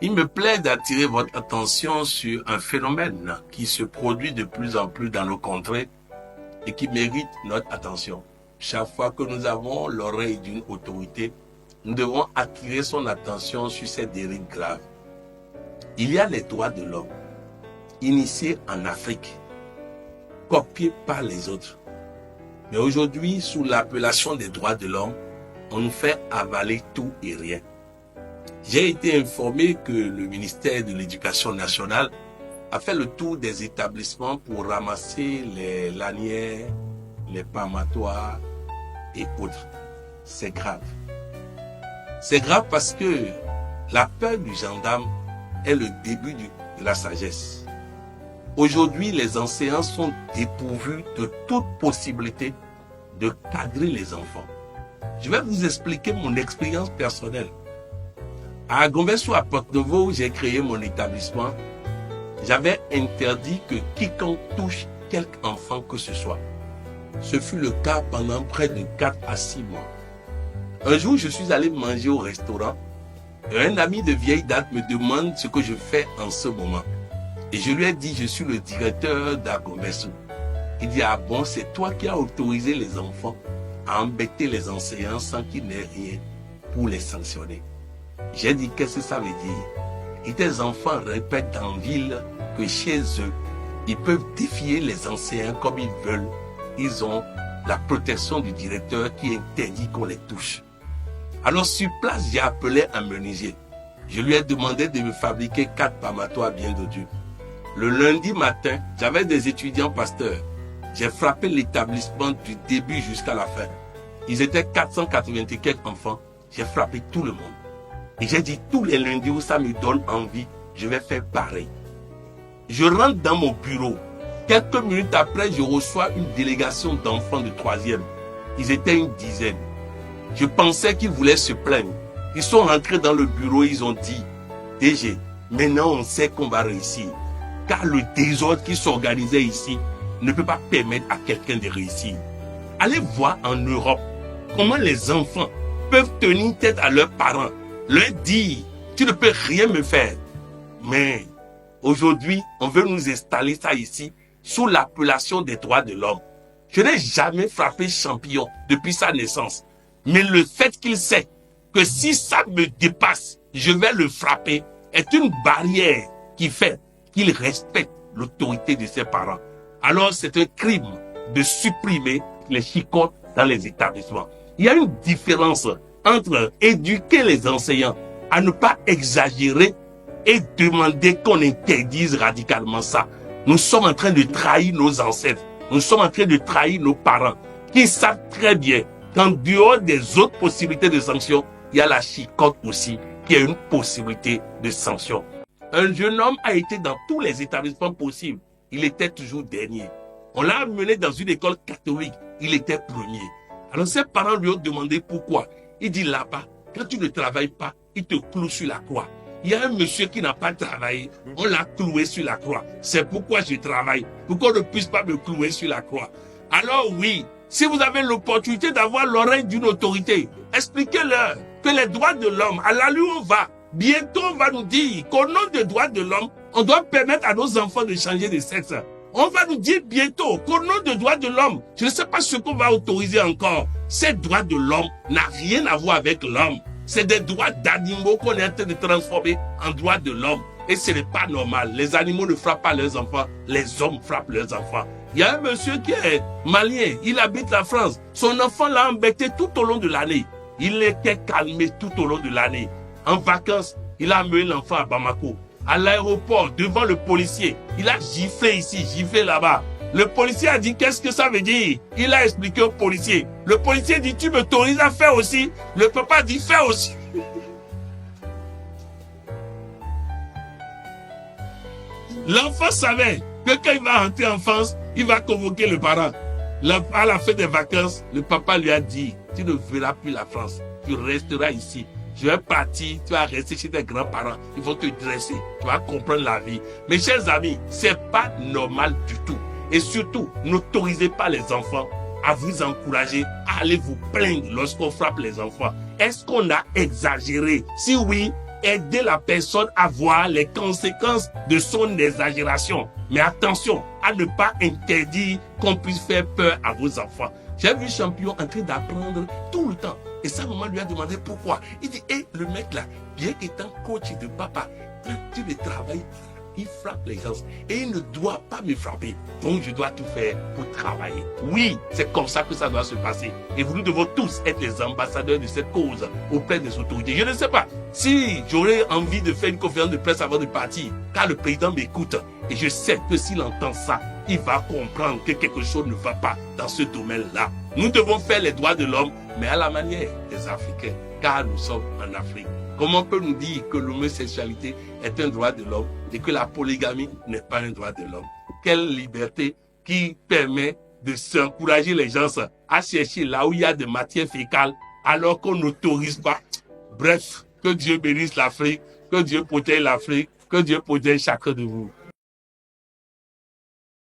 Il me plaît d'attirer votre attention sur un phénomène qui se produit de plus en plus dans nos contrées et qui mérite notre attention. Chaque fois que nous avons l'oreille d'une autorité, nous devons attirer son attention sur ces dérives graves. Il y a les droits de l'homme, initiés en Afrique, copiés par les autres. Mais aujourd'hui, sous l'appellation des droits de l'homme, on nous fait avaler tout et rien. J'ai été informé que le ministère de l'Éducation nationale a fait le tour des établissements pour ramasser les lanières, les palmatoires et autres. C'est grave. C'est grave parce que la peur du gendarme est le début de la sagesse. Aujourd'hui, les enseignants sont dépourvus de toute possibilité de cadrer les enfants. Je vais vous expliquer mon expérience personnelle. À Gonverso, à Porte-Nouveau, j'ai créé mon établissement. J'avais interdit que quiconque touche quelque enfant que ce soit. Ce fut le cas pendant près de 4 à 6 mois. Un jour, je suis allé manger au restaurant et un ami de vieille date me demande ce que je fais en ce moment. Et je lui ai dit, je suis le directeur d'Agomesu. Il dit, ah bon, c'est toi qui as autorisé les enfants à embêter les enseignants sans qu'il n'ait rien pour les sanctionner. J'ai dit, qu'est-ce que ça veut dire? Et tes enfants répètent en ville que chez eux, ils peuvent défier les enseignants comme ils veulent. Ils ont la protection du directeur qui interdit qu'on les touche. Alors sur place, j'ai appelé un menuisier. Je lui ai demandé de me fabriquer 4 palmatoires bien dodus. Le lundi matin, j'avais des étudiants pasteurs. J'ai frappé l'établissement du début jusqu'à la fin. Ils étaient 480 et quelques enfants. J'ai frappé tout le monde. Et j'ai dit, tous les lundis où ça me donne envie, je vais faire pareil. Je rentre dans mon bureau. Quelques minutes après, je reçois une délégation d'enfants de 3e. Ils étaient une dizaine. Je pensais qu'ils voulaient se plaindre. Ils sont rentrés dans le bureau, ils ont dit, DG, maintenant on sait qu'on va réussir. Car le désordre qui s'organisait ici ne peut pas permettre à quelqu'un de réussir. Allez voir en Europe comment les enfants peuvent tenir tête à leurs parents. Leur dire, tu ne peux rien me faire. Mais aujourd'hui, on veut nous installer ça ici sous l'appellation des droits de l'homme. Je n'ai jamais frappé Champignon depuis sa naissance. Mais le fait qu'il sait que si ça me dépasse, je vais le frapper, est une barrière qui fait qu'il respecte l'autorité de ses parents. Alors c'est un crime de supprimer les chicottes dans les établissements. Il y a une différence entre éduquer les enseignants à ne pas exagérer et demander qu'on interdise radicalement ça. Nous sommes en train de trahir nos ancêtres. Nous sommes en train de trahir nos parents qui savent très bien qu'en dehors des autres possibilités de sanction, il y a la chicotte aussi qui est une possibilité de sanction. Un jeune homme a été dans tous les établissements possibles. Il était toujours dernier. On l'a amené dans une école catholique. Il était premier. Alors ses parents lui ont demandé pourquoi. Il dit là-bas, quand tu ne travailles pas, il te cloue sur la croix. Il y a un monsieur qui n'a pas travaillé, on l'a cloué sur la croix. C'est pourquoi je travaille, pour qu'on ne puisse pas me clouer sur la croix. Alors oui, si vous avez l'opportunité d'avoir l'oreille d'une autorité, expliquez-leur que les droits de l'homme, à l'allure où on va, bientôt on va nous dire qu'au nom des droits de l'homme, on doit permettre à nos enfants de changer de sexe. On va nous dire bientôt qu'au nom des droits de l'homme, je ne sais pas ce qu'on va autoriser encore. Ces droits de l'homme n'ont rien à voir avec l'homme. C'est des droits d'animaux qu'on est en train de transformer en droits de l'homme. Et ce n'est pas normal. Les animaux ne frappent pas leurs enfants. Les hommes frappent leurs enfants. Il y a un monsieur qui est malien. Il habite la France. Son enfant l'a embêté tout au long de l'année. Il était calmé tout au long de l'année. En vacances, il a amené l'enfant à Bamako. À l'aéroport, devant le policier. Il a giflé ici, giflé là-bas. Le policier a dit, qu'est-ce que ça veut dire? Il a expliqué au policier. Le policier dit, tu m'autorises à faire aussi? Le papa dit, fais aussi. L'enfant savait que quand il va rentrer en France, il va convoquer le parent. À la fin des vacances, le papa lui a dit, tu ne verras plus la France. Tu resteras ici. Je vais partir, tu vas rester chez tes grands-parents. Ils vont te dresser. Tu vas comprendre la vie. Mes chers amis, c'est pas normal du tout. Et surtout, n'autorisez pas les enfants à vous encourager à aller vous plaindre lorsqu'on frappe les enfants. Est-ce qu'on a exagéré? Si oui, aider la personne à voir les conséquences de son exagération. Mais attention à ne pas interdire qu'on puisse faire peur à vos enfants. J'ai vu Champion en train d'apprendre tout le temps. Et sa maman lui a demandé pourquoi. Il dit, le mec là, bien qu'étant coach de papa, tu le travailles, il frappe les gens. Et il ne doit pas me frapper. Donc je dois tout faire pour travailler. Oui, c'est comme ça que ça doit se passer. Et nous devons tous être les ambassadeurs de cette cause auprès des autorités. Je ne sais pas si j'aurais envie de faire une conférence de presse avant de partir, car le président m'écoute. Et je sais que s'il entend ça, il va comprendre que quelque chose ne va pas dans ce domaine-là. Nous devons faire les droits de l'homme, mais à la manière des Africains, car nous sommes en Afrique. Comment on peut nous dire que l'homosexualité est un droit de l'homme et que la polygamie n'est pas un droit de l'homme? Quelle liberté qui permet de s'encourager les gens à chercher là où il y a des matières fécales alors qu'on n'autorise pas. Bref, que Dieu bénisse l'Afrique, que Dieu protège l'Afrique, que Dieu protège chacun de vous.